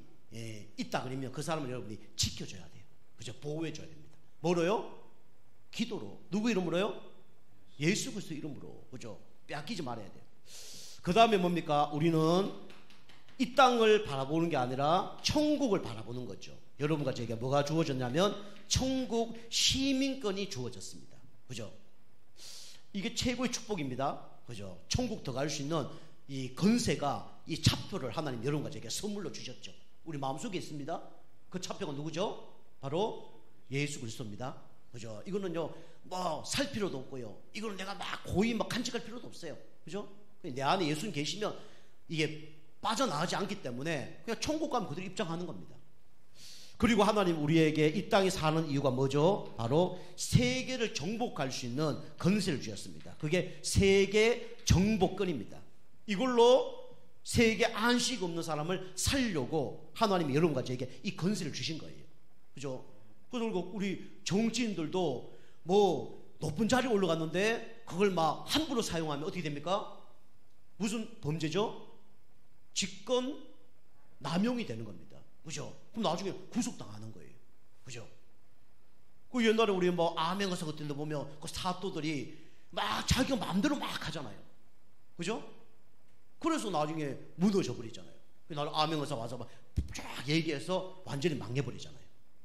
있다 그러면 그 사람을 여러분이 지켜줘야 돼요. 그죠? 보호해줘야 됩니다. 뭐로요? 기도로. 누구 이름으로요? 예수 그리스도 이름으로. 그죠? 빼앗기지 말아야 돼요. 그 다음에 뭡니까? 우리는 이 땅을 바라보는 게 아니라 천국을 바라보는 거죠. 여러분과 저에게 뭐가 주어졌냐면 천국 시민권이 주어졌습니다. 그죠? 이게 최고의 축복입니다. 그죠? 천국 들어갈 수 있는 이 권세가 이 차표를 하나님 여러분과 저에게 선물로 주셨죠. 우리 마음속에 있습니다. 그 차표가 누구죠? 바로 예수 그리스도입니다. 그죠? 이거는요 뭐 살 필요도 없고요. 이거는 내가 막 고이 막 간직할 필요도 없어요. 그죠? 내 안에 예수님 계시면 이게 빠져나가지 않기 때문에 그냥 천국 가면 그대로 입장하는 겁니다. 그리고 하나님 우리에게 이 땅에 사는 이유가 뭐죠? 바로 세계를 정복할 수 있는 권세를 주셨습니다. 그게 세계 정복권입니다. 이걸로 세계 안식 없는 사람을 살려고 하나님이 여러분과 저에게 이 권세를 주신 거예요. 그죠? 그리고 우리 정치인들도 뭐 높은 자리에 올라갔는데 그걸 막 함부로 사용하면 어떻게 됩니까? 무슨 범죄죠? 직권 남용이 되는 겁니다. 그죠? 그럼 나중에 구속당하는 거예요. 그죠? 그 옛날에 우리 뭐 암행어사 같은 데 보면 그 사또들이 막 자기가 마음대로 막 하잖아요. 그죠? 그래서 나중에 무너져 버리잖아요. 나를 암행어사 와서 막 쫙 얘기해서 완전히 망해버리잖아요.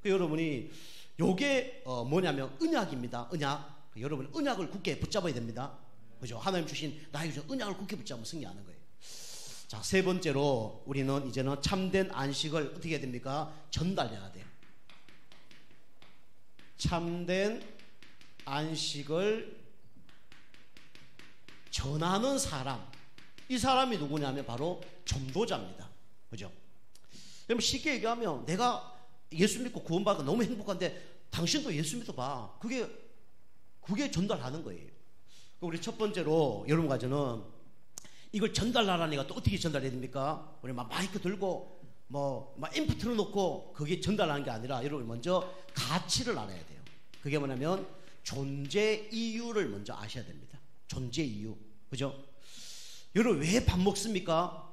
여러분이 요게 뭐냐면 언약입니다. 언약. 여러분 언약을 굳게 붙잡아야 됩니다. 그죠? 하나님 주신 나에게 주신 언약을 굳게 붙잡으면 승리하는 거예요. 자, 세 번째로 우리는 이제는 참된 안식을 어떻게 해야 됩니까? 전달해야 돼요. 참된 안식을 전하는 사람, 이 사람이 누구냐면 바로 전도자입니다. 그죠? 여러분 쉽게 얘기하면 내가 예수 믿고 구원받고 너무 행복한데 당신도 예수 믿어봐. 그게 전달하는 거예요. 우리 첫 번째로 여러분까지는 이걸 전달하라니까 또 어떻게 전달해야 됩니까? 우리 막 마이크 들고 막 앰프 틀어놓고 그게 전달하는 게 아니라 여러분 먼저 가치를 알아야 돼요. 그게 뭐냐면 존재 이유를 먼저 아셔야 됩니다. 존재 이유. 그죠? 여러분 왜 밥 먹습니까?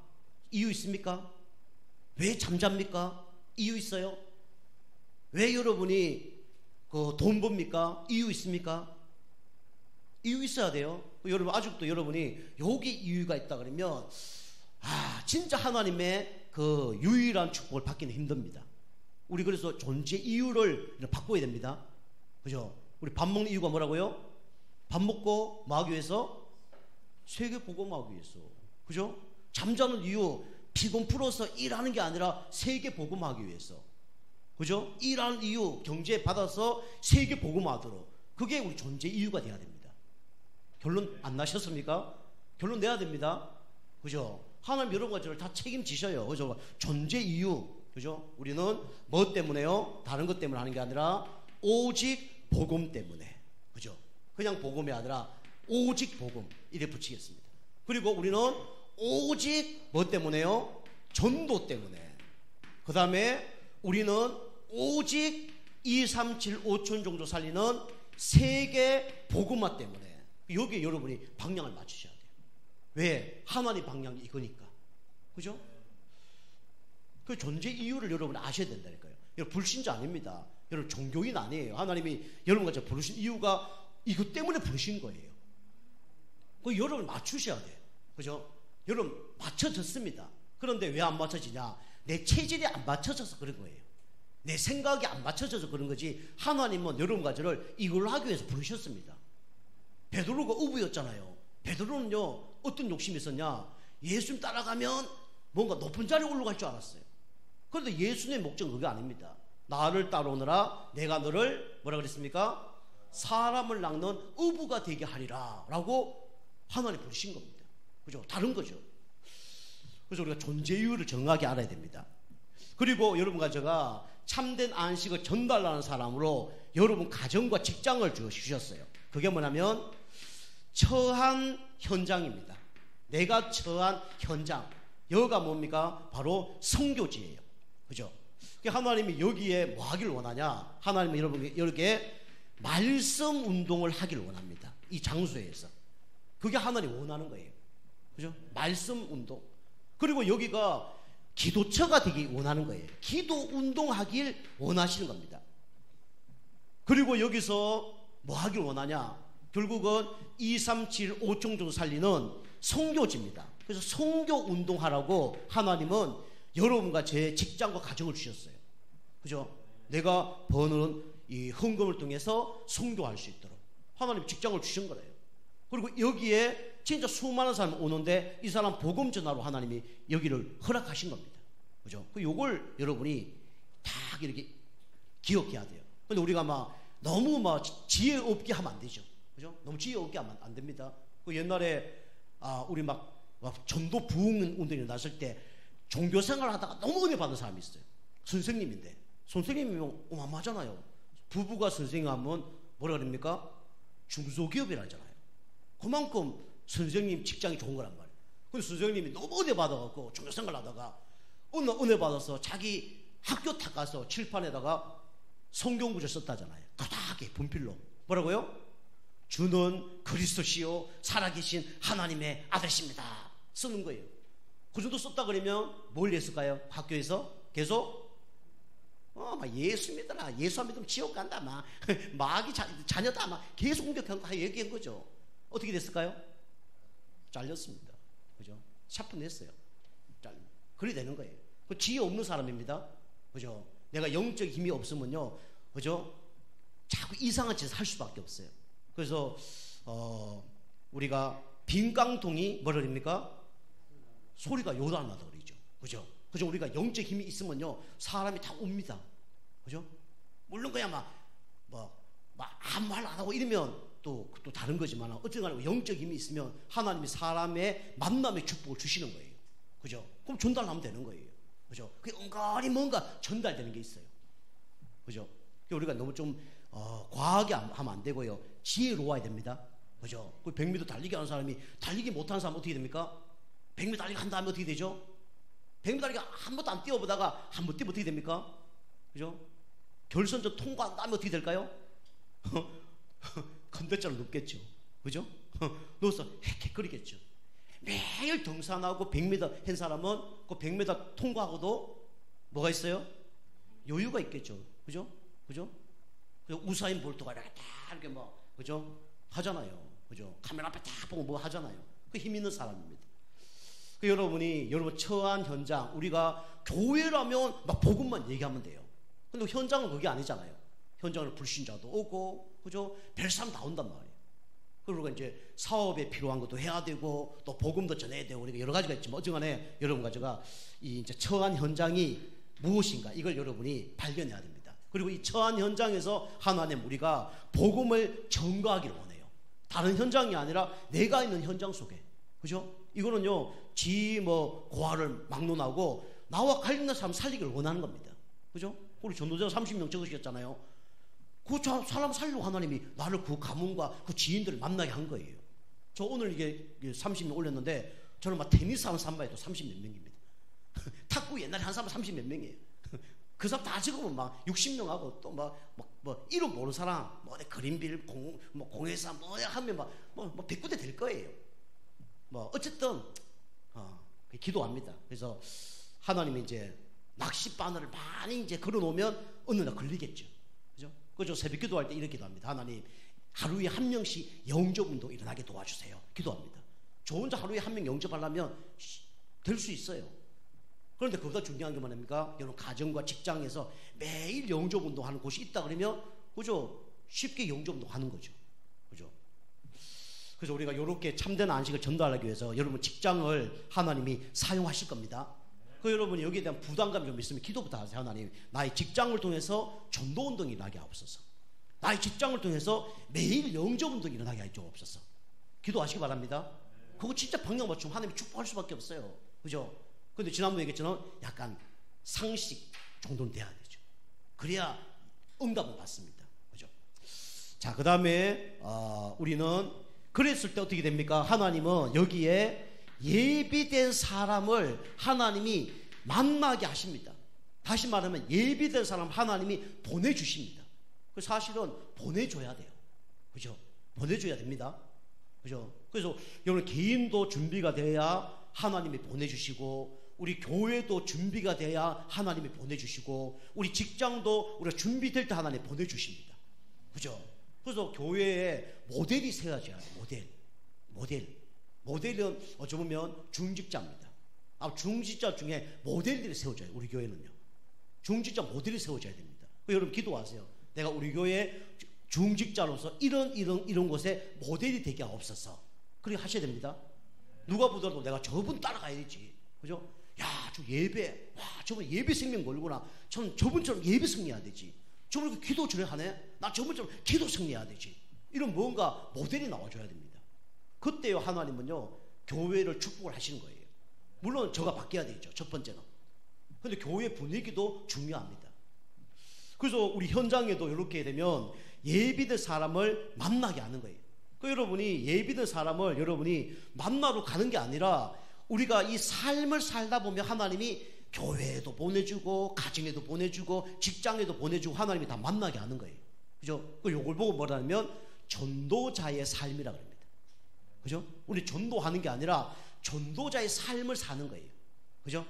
이유 있습니까? 왜 잠잡니까? 이유 있어요? 왜 여러분이 돈 법니까? 이유 있습니까? 이유 있어야 돼요. 여러분 아직도 여러분이 여기 이유가 있다 그러면 진짜 하나님의 그 유일한 축복을 받기는 힘듭니다. 우리 그래서 존재 이유를 바꿔야 됩니다. 그죠? 우리 밥 먹는 이유가 뭐라고요? 밥 먹고 뭐 하기 위해서? 세계 복음하기 위해서. 그죠? 잠자는 이유 피곤 풀어서 일하는 게 아니라 세계 복음하기 위해서. 그죠? 일하는 이유 경제 받아서 세계 복음하도록. 그게 우리 존재 이유가 돼야 됩니다. 결론 안 나셨습니까? 결론 내야 됩니다. 그죠? 하나님 여러 가지를 다 책임지셔요. 그죠? 존재 이유. 그죠? 우리는 뭐 때문에요? 다른 것 때문에 하는 게 아니라 오직 복음 때문에. 그죠? 그냥 복음이 아니라 오직 복음. 이래 붙이겠습니다. 그리고 우리는 오직 뭐 때문에요? 전도 때문에. 그 다음에 우리는 오직 2, 3, 7, 5천 정도 살리는 세계 복음화 때문에. 여기에 여러분이 방향을 맞추셔야 돼요. 왜? 하나님 방향이 이거니까. 그죠? 그 존재 이유를 여러분 아셔야 된다니까요. 여러분 불신자 아닙니다. 여러분 종교인 아니에요. 하나님이 여러분과 부르신 이유가 이것 때문에 부르신 거예요. 그 여러분 맞추셔야 돼요. 그죠? 여러분 맞춰졌습니다. 그런데 왜 안 맞춰지냐? 내 체질이 안 맞춰져서 그런 거예요. 내 생각이 안 맞춰져서 그런 거지. 하나님은 여러분 가지를 이걸 하기 위해서 부르셨습니다. 베드로가 어부였잖아요. 베드로는요 어떤 욕심이 있었냐? 예수님 따라가면 뭔가 높은 자리에 올라갈 줄 알았어요. 그런데 예수님의 목적은 그게 아닙니다. 나를 따라오너라 내가 너를 뭐라 그랬습니까? 사람을 낚는 어부가 되게 하리라 라고 하나님 부르신 겁니다. 그죠? 다른 거죠. 그래서 우리가 존재 이유를 정확히 알아야 됩니다. 그리고 여러분과 제가 참된 안식을 전달하는 사람으로 여러분 가정과 직장을 주셨어요. 그게 뭐냐면 처한 현장입니다. 내가 처한 현장. 여기가 뭡니까? 바로 선교지예요. 그죠? 하나님이 여기에 뭐 하길 원하냐? 하나님은 여러분에게 말씀 운동을 하길 원합니다. 이 장소에서. 그게 하나님 원하는 거예요. 그죠? 말씀 운동. 그리고 여기가 기도처가 되기 원하는 거예요. 기도 운동하길 원하시는 겁니다. 그리고 여기서 뭐 하길 원하냐? 결국은 2, 3, 7, 5종 정도 살리는 선교지입니다. 그래서 선교 운동하라고 하나님은 여러분과 제 직장과 가정을 주셨어요. 그죠? 내가 버는 이 헌금을 통해서 선교할 수 있도록 하나님 직장을 주신 거예요. 그리고 여기에 진짜 수많은 사람이 오는데 이 사람 복음 전하러 하나님이 여기를 허락하신 겁니다. 그죠? 요걸 여러분이 딱 이렇게 기억해야 돼요. 근데 우리가 너무 지혜 없게 하면 안 되죠. 그죠? 너무 지혜 없게 하면 안 됩니다. 옛날에 우리 전도 부흥 운동이 났을 때 종교 생활 하다가 너무 은혜 받은 사람이 있어요. 선생님인데. 선생님이면 어마어마하잖아요. 부부가 선생님 하면 뭐라 그럽니까? 중소기업이라 하잖아요. 그만큼 선생님 직장이 좋은 거란 말이에요. 근데 선생님이 너무 은혜 받아갖고 종교 생활 하다가 어느 은혜 받아서 자기 학교 탁 가서 칠판에다가 성경 구절 썼다잖아요. 도닥하게 분필로. 뭐라고요? 주는 그리스도시요 살아계신 하나님의 아들이십니다. 쓰는 거예요. 그 정도 썼다 그러면 뭘 했을까요? 학교에서 계속 막 예수 믿어라, 예수 안 믿으면 지옥 간다, 막 마귀 자녀다, 막 계속 공격한 거 얘기한 거죠. 어떻게 됐을까요? 잘렸습니다. 그죠? 차분했어요. 그래 되는 거예요. 그 지혜 없는 사람입니다. 그죠? 내가 영적 힘이 없으면요, 그죠? 자꾸 이상한 짓을 할 수밖에 없어요. 그래서 우리가 빈 깡통이 뭐라 그럽니까? 소리가 요란하다 그러죠. 그죠? 그죠? 우리가 영적 힘이 있으면요, 사람이 다 옵니다. 그죠? 물론 그냥 막 아무 말 안 하고 이러면 또 다른 거지만, 어쨌든 간에 영적 힘이 있으면 하나님이 사람의 만남의 축복을 주시는 거예요. 그죠? 그럼 전달하면 되는 거예요. 그죠? 그게 은근히 뭔가 전달되는 게 있어요. 그죠? 우리가 너무 좀 과하게 하면 안 되고요, 지혜로워야 됩니다. 그죠? 그 100m 달리기 하는 사람이 달리기 못하는 사람 어떻게 됩니까? 100m 달리기 한 다음에 어떻게 되죠? 100m 달리기 한 번도 안 뛰어보다가 한 번 뛰면 어떻게 됩니까? 그죠? 결선전 통과한 다음에 어떻게 될까요? 건대자로 눕겠죠. 그죠? 누워서 헥헥거리겠죠. 매일 등산하고 100m 한 사람은 그 100m 통과하고도 뭐가 있어요? 여유가 있겠죠. 그죠? 그죠? 우사인 볼트가 이렇게 그죠? 하잖아요. 그죠? 카메라 앞에 딱 보고 뭐 하잖아요. 그 힘 있는 사람입니다. 여러분 처한 현장, 우리가 교회라면 막 복음만 얘기하면 돼요. 근데 현장은 그게 아니잖아요. 현장은 불신자도 오고, 그죠? 별 사람 다 온단 말이에요. 그리고 이제 사업에 필요한 것도 해야 되고, 또 복음도 전해야 되고, 우리가 여러 가지가 있지만, 어쨌간에 여러분과 제가 이 이제 처한 현장이 무엇인가, 이걸 여러분이 발견해야 됩니다. 그리고 이 처한 현장에서 하나님, 우리가 복음을 전가하기를 원해요. 다른 현장이 아니라 내가 있는 현장 속에. 그죠? 이거는요, 고아를 막론하고 나와 관련된 사람 살리기를 원하는 겁니다. 그죠? 우리 전도자 30명 적으셨잖아요. 그 사람 살리고 하나님이 나를 그 가문과 그 지인들을 만나게 한 거예요. 저 오늘 이게 30명 올렸는데, 저는 막 테니스 하는 사람만 해도 30몇 명입니다. 탁구 옛날에 한 사람 30몇 명이에요. 그 사람 다 적으면 막 60명하고 또 이름 모르는 사람, 그린빌, 공회사 하면 뭐 100군데 될 거예요. 어쨌든, 기도합니다. 그래서 하나님이 이제 낚시 바늘을 많이 이제 걸어 놓으면 어느 날 걸리겠죠. 그죠? 그죠? 새벽 기도할 때 이렇게 기도합니다. 하나님, 하루에 한 명씩 영접운동 일어나게 도와주세요. 기도합니다. 저 혼자 하루에 한 명 영접하려면 될 수 있어요. 그런데 그보다 중요한 게 뭐랍니까? 여러분, 가정과 직장에서 매일 영접운동 하는 곳이 있다 그러면, 그죠? 쉽게 영접운동 하는 거죠. 그죠? 그래서 우리가 이렇게 참된 안식을 전달하기 위해서 여러분 직장을 하나님이 사용하실 겁니다. 그 여러분이 여기에 대한 부담감이 좀 있으면 기도부터 하세요. 하나님, 나의 직장을 통해서 전도운동이 일어나게 하옵소서. 나의 직장을 통해서 매일 영접운동이 일어나게 하여 주옵소서. 기도하시기 바랍니다. 그거 진짜 방향 맞추면 하나님이 축복할 수밖에 없어요. 그죠? 근데 지난번에 얘기했잖아요. 약간 상식 정도는 돼야 되죠. 그래야 응답을 받습니다. 그죠? 자, 그 다음에 우리는 그랬을 때 어떻게 됩니까? 하나님은 여기에 예비된 사람을 하나님이 만나게 하십니다. 다시 말하면 예비된 사람 하나님이 보내주십니다. 사실은 보내줘야 돼요. 그죠? 보내줘야 됩니다. 그죠? 그래서 여러분 개인도 준비가 돼야 하나님이 보내주시고, 우리 교회도 준비가 돼야 하나님이 보내주시고, 우리 직장도 우리가 준비될 때 하나님이 보내주십니다. 그죠? 그래서 교회에 모델이 세워져야 돼요. 모델은 어찌 보면 중직자입니다. 중직자 중에 모델들이 세워져요. 우리 교회는요. 중직자 모델이 세워져야 됩니다. 여러분 기도하세요. 내가 우리 교회 중직자로서 이런 곳에 모델이 되게 하옵소서. 그렇게 하셔야 됩니다. 누가 보더라도 내가 저분 따라가야 되지. 그죠? 야, 저 예배, 와, 저분 예배 생명 걸구나. 저는 저분처럼 예배 승리해야 되지. 저분 기도 전하네. 나 저분처럼 기도 승리해야 되지. 이런 뭔가 모델이 나와줘야 됩니다. 그때요 하나님은요 교회를 축복을 하시는 거예요. 물론 저가 바뀌어야 되죠. 첫 번째는. 근데 교회 분위기도 중요합니다. 그래서 우리 현장에도 이렇게 되면 예비된 사람을 만나게 하는 거예요. 그 여러분이 예비된 사람을 여러분이 만나러 가는 게 아니라, 우리가 이 삶을 살다 보면 하나님이 교회에도 보내주고 가정에도 보내주고 직장에도 보내주고 하나님이 다 만나게 하는 거예요. 그죠? 그 요걸 보고 뭐라면 전도자의 삶이라 그럽니다. 그죠? 우리 전도하는 게 아니라 전도자의 삶을 사는 거예요. 그죠?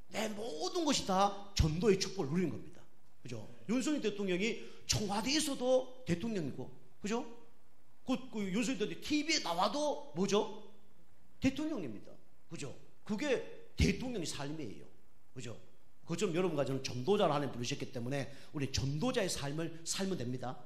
내 모든 것이 다 전도의 축복을 누리는 겁니다. 그죠? 윤석열 대통령이 청와대에서도 대통령이고, 그죠? 윤석열 대통령이 TV에 나와도 뭐죠? 대통령입니다. 그죠? 그게 대통령의 삶이에요. 그죠? 그것처럼 여러분과 저는 전도자를 하나님 부르셨기 때문에 우리 전도자의 삶을 살면 됩니다.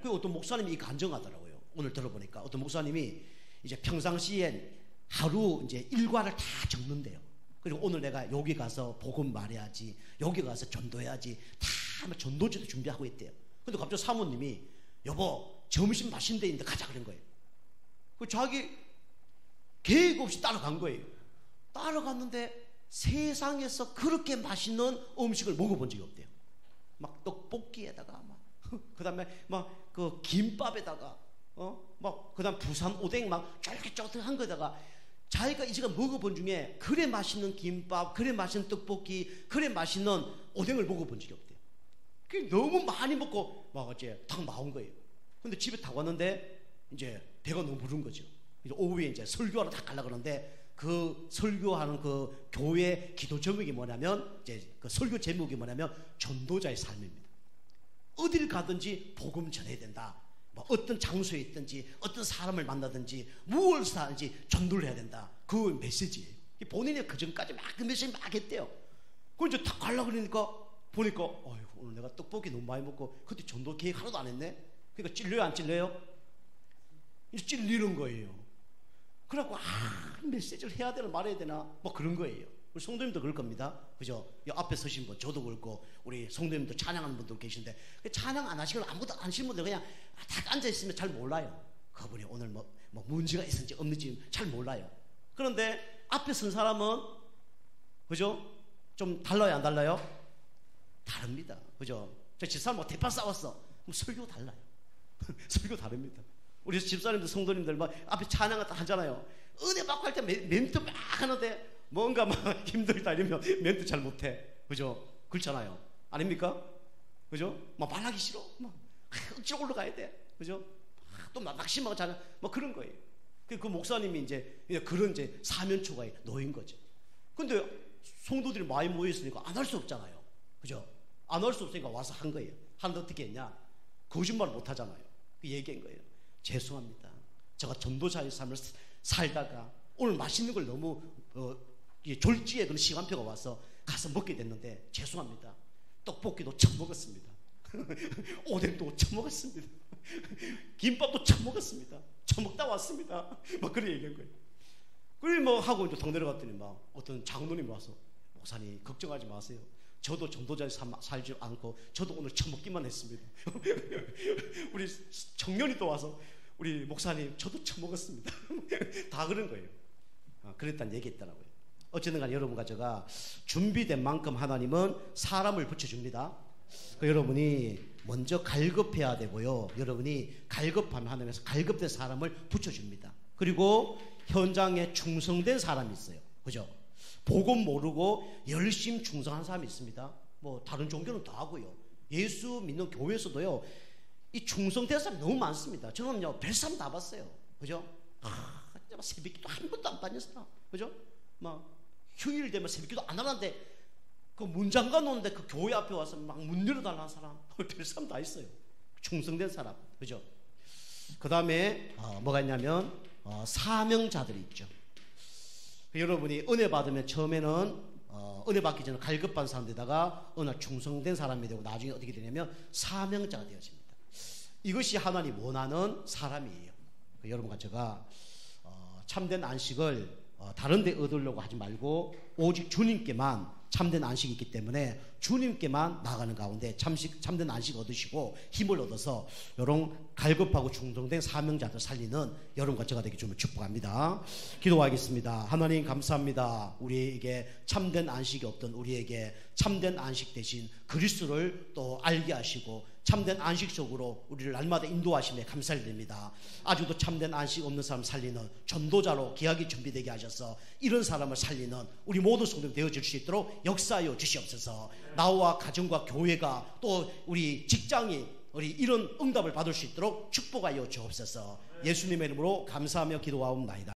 그 어떤 목사님이 이 간증하더라고요. 오늘 들어보니까 어떤 목사님이 이제 평상시에 하루 이제 일과를 다 적는데요. 그리고 오늘 내가 여기 가서 복음 말해야지, 여기 가서 전도해야지, 다 전도지도 준비하고 있대요. 근데 갑자기 사모님이 여보 점심 맛있는 데 있는데 가자 그런 거예요. 그 자기 계획 없이 따라간 거예요. 따라갔는데 세상에서 그렇게 맛있는 음식을 먹어본 적이 없대요. 막 떡볶이에다가 그 다음에 막 그 김밥에다가 막 그 다음 부산 오뎅 막 쫄깃쫄깃한 거다가 자기가 이 시간 먹어본 중에 그래 맛있는 김밥, 그래 맛있는 떡볶이, 그래 맛있는 오뎅을 먹어본 적이 없대요. 그게 너무 많이 먹고 막 어째 딱 나온 거예요. 근데 집에 다 왔는데 이제 배가 너무 부른 거죠. 이제 오후에 이제 설교하러 다 가려고 그러는데 그 설교하는 그 교회 기도 제목이 뭐냐면 이제 그 설교 제목이 뭐냐면 전도자의 삶입니다. 어딜 가든지 복음 전해야 된다. 뭐 어떤 장소에 있든지 어떤 사람을 만나든지 무엇을 하든지 전도를 해야 된다. 그 메시지예요. 본인이 그 전까지 막 그 메시지 막 했대요. 그걸 이제 딱 가려고 그러니까 보니까 어이구, 오늘 내가 떡볶이 너무 많이 먹고 그때 전도 계획 하나도 안 했네. 그러니까 찔려요 안 찔려요? 이제 찔리는 거예요. 그래갖고 메시지를 해야 되나 말해야 되나 뭐 그런 거예요. 우리 성도님도 그럴 겁니다. 그죠? 이 앞에 서신 분 저도 그렇고 우리 성도님도 찬양하는 분도 계신데 찬양 안 하시고 아무도 안 하시는 분들 그냥 딱 앉아있으면 잘 몰라요. 그분이 오늘 뭐 문제가 있는지 없는지 잘 몰라요. 그런데 앞에 선 사람은 그죠? 좀 달라요 안 달라요? 다릅니다. 그죠? 저 집사람 뭐 대파 싸웠어. 그럼 설교 달라요. 설교 다릅니다. 우리 집사님들 성도님들 막 앞에 찬양을 딱 하잖아요. 은혜 받고 할 때 멘트 막 하는데 뭔가 막 힘들다 이러면 멘트 잘 못해. 그죠? 그렇잖아요. 아닙니까? 그죠? 막 말하기 싫어. 막 억지로 올라가야 돼. 그죠? 또 낙심하고 자는 뭐 그런 거예요. 그 목사님이 이제 그런 이제 사면초가에 놓인 거죠. 근데 성도들이 많이 모여있으니까 안 할 수 없잖아요. 그죠? 안 할 수 없으니까 와서 한 거예요. 하는데 어떻게 했냐? 거짓말 못 하잖아요. 그 얘기한 거예요. 죄송합니다. 제가 전도자의 삶을 살다가 오늘 맛있는 걸 너무 졸지에 그런 시간표가 와서 가서 먹게 됐는데 죄송합니다. 떡볶이도 처음 먹었습니다. 오뎅도 처음 먹었습니다. 김밥도 처음 먹었습니다. 처음 먹다 왔습니다. 막 그런 얘기한 거예요. 그래 뭐 하고 이제 동네로 갔더니 막 어떤 장로님이 와서 목사님 걱정하지 마세요. 저도 전도자에 살지 않고 저도 오늘 처음 먹기만 했습니다. 우리 청년이 또 와서 우리 목사님 저도 처음 먹었습니다. 다 그런 거예요. 그랬다는 얘기 있더라고요. 어쨌든 간에 여러분과 제가 준비된 만큼 하나님은 사람을 붙여줍니다. 여러분이 먼저 갈급해야 되고요. 여러분이 갈급하면 하나님께서 갈급된 사람을 붙여줍니다. 그리고 현장에 충성된 사람이 있어요. 그죠? 복음 모르고 열심히 충성한 사람이 있습니다. 뭐 다른 종교는 다 하고요. 예수 믿는 교회에서도요. 이 충성된 사람이 너무 많습니다. 저는요 별사람 다 봤어요. 그죠? 새벽기도 한 번도 안 빠진 사람. 그죠? 막 휴일 되면 새벽기도 안 하는데 그 문 잠가 놓는데 그 교회 앞에 와서 막 문 열어달라는 사람. 별사람 다 있어요. 충성된 사람. 그죠? 그 다음에 뭐가 있냐면 사명자들이 있죠. 여러분이 은혜 받으면 처음에는 은혜 받기 전에 갈급한 사람들에다가 어느 날 충성된 사람이 되고 나중에 어떻게 되냐면 사명자가 되어집니다. 이것이 하나님 원하는 사람이에요. 여러분과 제가 참된 안식을 다른 데 얻으려고 하지 말고 오직 주님께만 참된 안식이 있기 때문에 주님께만 나가는 가운데 참된 안식 얻으시고 힘을 얻어서 이런 갈급하고 충성된 사명자들 살리는 여러분과 제가 되기 좀 축복합니다. 기도하겠습니다. 하나님 감사합니다. 우리에게 참된 안식이 없던 우리에게 참된 안식 대신 그리스도를 또 알게 하시고 참된 안식 속으로 우리를 날마다 인도하심에 감사를 드립니다. 아직도 참된 안식 없는 사람 살리는 전도자로 귀하게 준비되게 하셔서 이런 사람을 살리는 우리 모든 성도님 되어질 수 있도록 역사하여 주시옵소서. 나와 가정과 교회가 또 우리 직장이 우리 이런 응답을 받을 수 있도록 축복하여 주옵소서. 예수님의 이름으로 감사하며 기도하옵나이다.